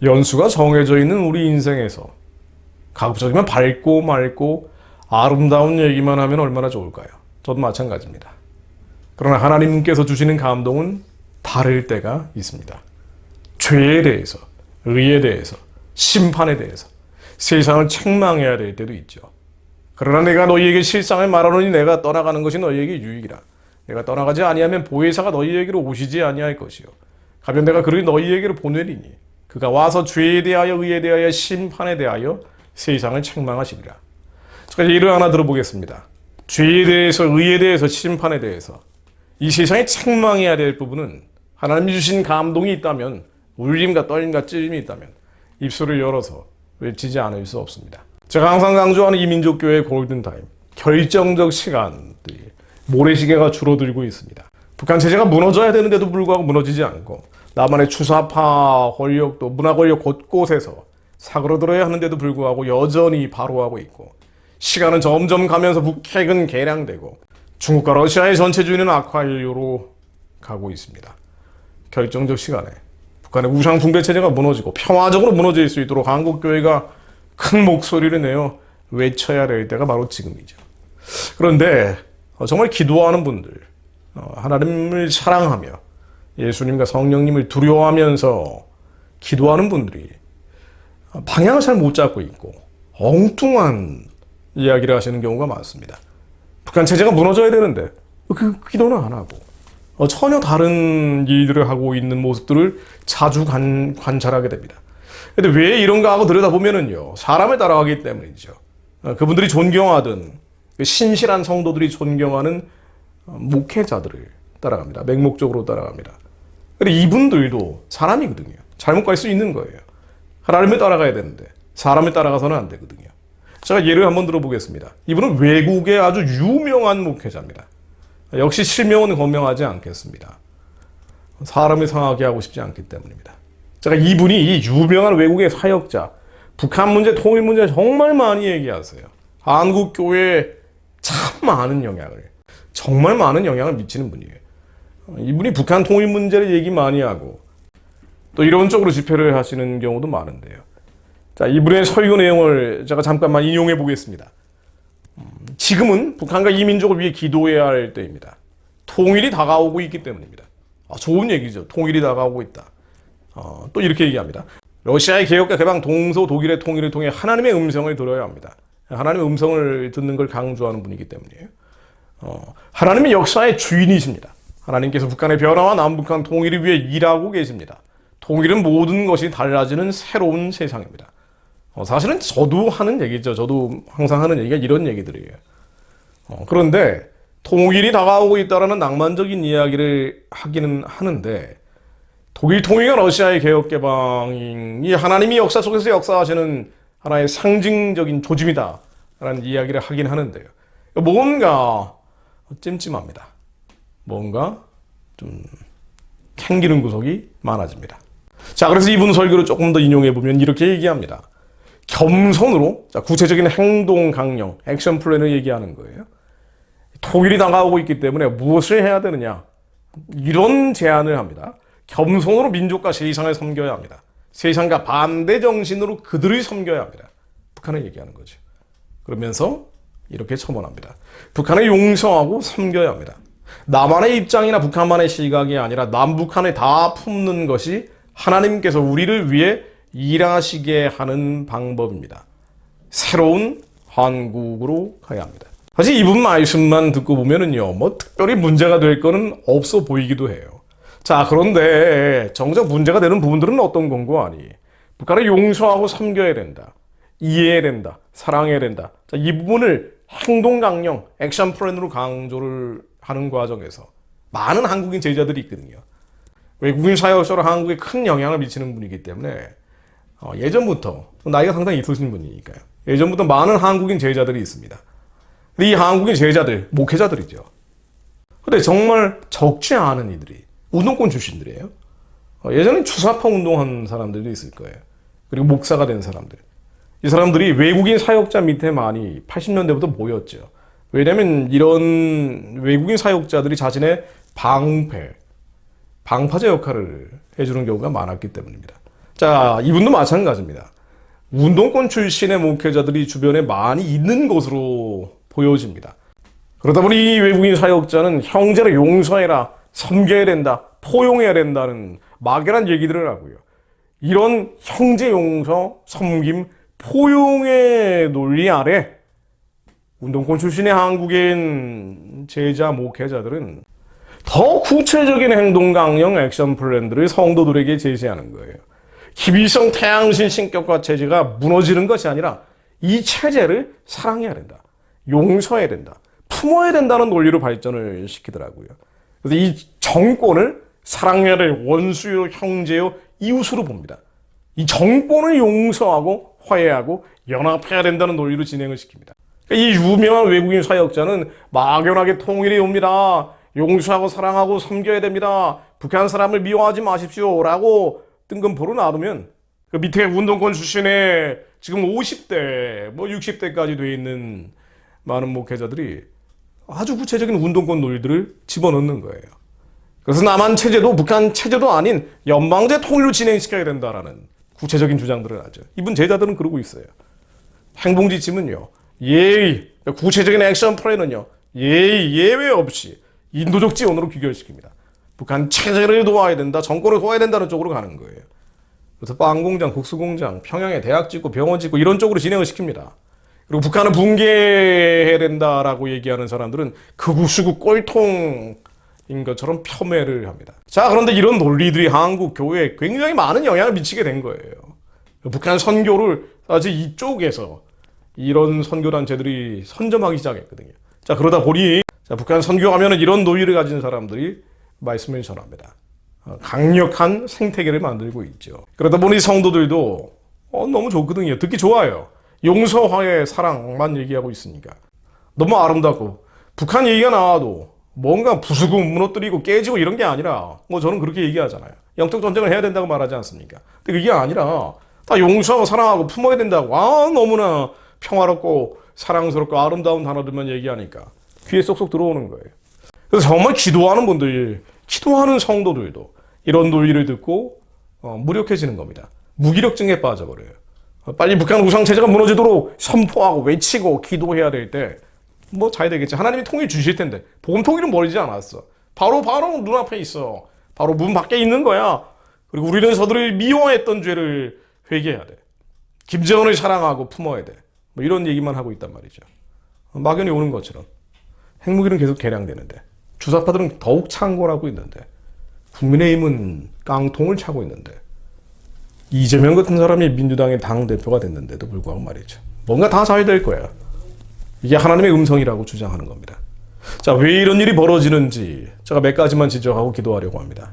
연수가 정해져 있는 우리 인생에서 가급적이면 밝고 맑고 아름다운 얘기만 하면 얼마나 좋을까요? 저도 마찬가지입니다. 그러나 하나님께서 주시는 감동은 다를 때가 있습니다. 죄에 대해서, 의에 대해서, 심판에 대해서 세상을 책망해야 될 때도 있죠. 그러나 내가 너희에게 실상을 말하노니 내가 떠나가는 것이 너희에게 유익이라. 내가 떠나가지 아니하면 보혜사가 너희에게로 오시지 아니할 것이요. 가면 내가 그를 너희에게로 보내리니 그가 와서 죄에 대하여 의에 대하여 심판에 대하여 세상을 책망하시리라. 제가 예를 하나 들어보겠습니다. 죄에 대해서, 의에 대해서, 심판에 대해서 이 세상에 책망해야 될 부분은 하나님이 주신 감동이 있다면, 울림과 떨림과 찔림이 있다면 입술을 열어서 외치지 않을 수 없습니다. 제가 항상 강조하는 이민족교회의 골든타임, 결정적 시간들이 모래시계가 줄어들고 있습니다. 북한 체제가 무너져야 되는데도 불구하고 무너지지 않고 남한의 추사파 권력도 문화 권력 곳곳에서 사그러들어야 하는데도 불구하고 여전히 바로하고 있고, 시간은 점점 가면서 북핵은 개량되고 중국과 러시아의 전체주의는 악화일로로 가고 있습니다. 결정적 시간에 북한의 우상숭배 체제가 무너지고 평화적으로 무너질 수 있도록 한국교회가 큰 목소리를 내어 외쳐야 될 때가 바로 지금이죠. 그런데 정말 기도하는 분들, 하나님을 사랑하며 예수님과 성령님을 두려워하면서 기도하는 분들이 방향을 잘 못 잡고 있고 엉뚱한 이야기를 하시는 경우가 많습니다. 북한 체제가 무너져야 되는데 그 기도는 안 하고 전혀 다른 일들을 하고 있는 모습들을 자주 관찰하게 됩니다. 근데 왜 이런가 하고 들여다보면은요, 사람을 따라가기 때문이죠. 그분들이 존경하던 신실한 성도들이 존경하는 목회자들을 따라갑니다. 맹목적으로 따라갑니다. 근데 이분들도 사람이거든요. 잘못 갈 수 있는 거예요. 하나님을 따라가야 되는데 사람을 따라가서는 안 되거든요. 제가 예를 한번 들어보겠습니다. 이분은 외국의 아주 유명한 목회자입니다. 역시 실명은 거명하지 않겠습니다. 사람을 상하게 하고 싶지 않기 때문입니다. 제가 이분이 이 유명한 외국의 사역자, 북한 문제, 통일 문제 정말 많이 얘기하세요. 한국 교회에 참 많은 영향을, 정말 많은 영향을 미치는 분이에요. 이분이 북한 통일 문제를 얘기 많이 하고 또 이런 쪽으로 집회를 하시는 경우도 많은데요. 자, 이분의 설교 내용을 제가 잠깐만 인용해 보겠습니다. 지금은 북한과 이민족을 위해 기도해야 할 때입니다. 통일이 다가오고 있기 때문입니다. 좋은 얘기죠. 통일이 다가오고 있다. 또 이렇게 얘기합니다. 러시아의 개혁과 개방, 동서 독일의 통일을 통해 하나님의 음성을 들어야 합니다. 하나님의 음성을 듣는 걸 강조하는 분이기 때문이에요. 하나님은 역사의 주인이십니다. 하나님께서 북한의 변화와 남북한 통일을 위해 일하고 계십니다. 통일은 모든 것이 달라지는 새로운 세상입니다. 사실은 저도 하는 얘기죠. 저도 항상 하는 얘기가 이런 얘기들이에요. 그런데 통일이 다가오고 있다는 낭만적인 이야기를 하기는 하는데, 독일 통일과 러시아의 개혁 개방이 하나님이 역사 속에서 역사하시는 하나의 상징적인 조짐이다 라는 이야기를 하긴 하는데요. 뭔가 찜찜합니다. 뭔가 좀 캥기는 구석이 많아집니다. 자, 그래서 이분 설교를 조금 더 인용해보면 이렇게 얘기합니다. 겸손으로, 자, 구체적인 행동 강령, 액션 플랜을 얘기하는 거예요. 통일이 다가오고 있기 때문에 무엇을 해야 되느냐, 이런 제안을 합니다. 겸손으로 민족과 세상을 섬겨야 합니다. 세상과 반대 정신으로 그들을 섬겨야 합니다. 북한을 얘기하는 거죠. 그러면서 이렇게 첨언합니다. 북한을 용서하고 섬겨야 합니다. 남한의 입장이나 북한만의 시각이 아니라 남북한을 다 품는 것이 하나님께서 우리를 위해 일하시게 하는 방법입니다. 새로운 한국으로 가야 합니다. 사실 이분 말씀만 듣고 보면은요, 특별히 문제가 될 거는 없어 보이기도 해요. 자, 그런데 정작 문제가 되는 부분들은 어떤 건고 하니, 북한을 용서하고 섬겨야 된다, 이해해야 된다, 사랑해야 된다. 자, 이 부분을 행동 강령, 액션 플랜으로 강조를 하는 과정에서 많은 한국인 제자들이 있거든요. 외국인 사역자로 한국에 큰 영향을 미치는 분이기 때문에 예전부터, 나이가 상당히 있으신 분이니까요. 예전부터 많은 한국인 제자들이 있습니다. 근데 이 한국인 제자들, 목회자들이죠. 근데 정말 적지 않은 이들이 운동권 출신들이에요. 예전에 추사파 운동한 사람들도 있을 거예요. 그리고 목사가 된 사람들. 이 사람들이 외국인 사역자 밑에 많이 80년대부터 모였죠. 왜냐면 이런 외국인 사역자들이 자신의 방패, 방파제 역할을 해주는 경우가 많았기 때문입니다. 자, 이분도 마찬가지입니다. 운동권 출신의 목회자들이 주변에 많이 있는 것으로 보여집니다. 그러다 보니 이 외국인 사역자는 형제를 용서해라, 섬겨야 된다, 포용해야 된다는 막연한 얘기들을 하고요. 이런 형제 용서, 섬김, 포용의 논리 아래 운동권 출신의 한국인 제자 목회자들은 더 구체적인 행동 강령 액션 플랜들을 성도들에게 제시하는 거예요. 희비성 태양신 신격화 체제가 무너지는 것이 아니라 이 체제를 사랑해야 된다, 용서해야 된다, 품어야 된다는 논리로 발전을 시키더라고요. 그래서 이 정권을 사랑해야 될 원수요, 형제요, 이웃으로 봅니다. 이 정권을 용서하고 화해하고 연합해야 된다는 논리로 진행을 시킵니다. 이 유명한 외국인 사역자는 막연하게 통일이 옵니다. 용서하고 사랑하고 섬겨야 됩니다. 북한 사람을 미워하지 마십시오. 라고 뜬금포로 놔두면 그 밑에 운동권 출신의 지금 50대, 60대까지 돼 있는 많은 목회자들이 아주 구체적인 운동권 논리들을 집어넣는 거예요. 그래서 남한 체제도 북한 체제도 아닌 연방제 통일로 진행시켜야 된다라는 구체적인 주장들을 하죠. 이분 제자들은 그러고 있어요. 행동지침은요, 예의, 구체적인 액션 플랜은요, 예외 없이 인도적 지원으로 귀결시킵니다. 북한 체제를 도와야 된다, 정권을 도와야 된다는 쪽으로 가는 거예요. 그래서 빵공장, 국수공장, 평양에 대학 짓고 병원 짓고 이런 쪽으로 진행을 시킵니다. 그리고 북한을 붕괴해야 된다라고 얘기하는 사람들은 극우 수구 꼴통인 것처럼 폄훼를 합니다. 자, 그런데 이런 논리들이 한국 교회에 굉장히 많은 영향을 미치게 된 거예요. 북한 선교를 사실 이쪽에서 이런 선교단체들이 선점하기 시작했거든요. 자, 그러다 보니 북한 선교하면은 이런 논리를 가진 사람들이 말씀을 전합니다. 강력한 생태계를 만들고 있죠. 그러다 보니 성도들도 너무 좋거든요. 듣기 좋아요. 용서, 화해, 사랑만 얘기하고 있으니까. 너무 아름답고 북한 얘기가 나와도 뭔가 부수고 무너뜨리고 깨지고 이런 게 아니라 저는 그렇게 얘기하잖아요. 영적 전쟁을 해야 된다고 말하지 않습니까? 근데 그게 아니라 다 용서하고 사랑하고 품어야 된다고 너무나 평화롭고 사랑스럽고 아름다운 단어들만 얘기하니까 귀에 쏙쏙 들어오는 거예요. 그래서 정말 기도하는 분들, 기도하는 성도들도 이런 논리를 듣고 무력해지는 겁니다. 무기력증에 빠져버려요. 빨리 북한 우상체제가 무너지도록 선포하고 외치고 기도해야 될 때 잘 되겠지. 하나님이 통일 주실 텐데. 복음 통일은 멀지 않았어. 바로 눈앞에 있어. 바로 문 밖에 있는 거야. 그리고 우리는 저들을 미워했던 죄를 회개해야 돼. 김정은을 사랑하고 품어야 돼. 이런 얘기만 하고 있단 말이죠. 막연히 오는 것처럼. 핵무기는 계속 개량되는데. 주사파들은 더욱 창궐하고 있는데. 국민의힘은 깡통을 차고 있는데. 이재명 같은 사람이 민주당의 당대표가 됐는데도 불구하고 말이죠. 뭔가 다 잘 될 거야. 이게 하나님의 음성이라고 주장하는 겁니다. 자, 왜 이런 일이 벌어지는지 제가 몇 가지만 지적하고 기도하려고 합니다.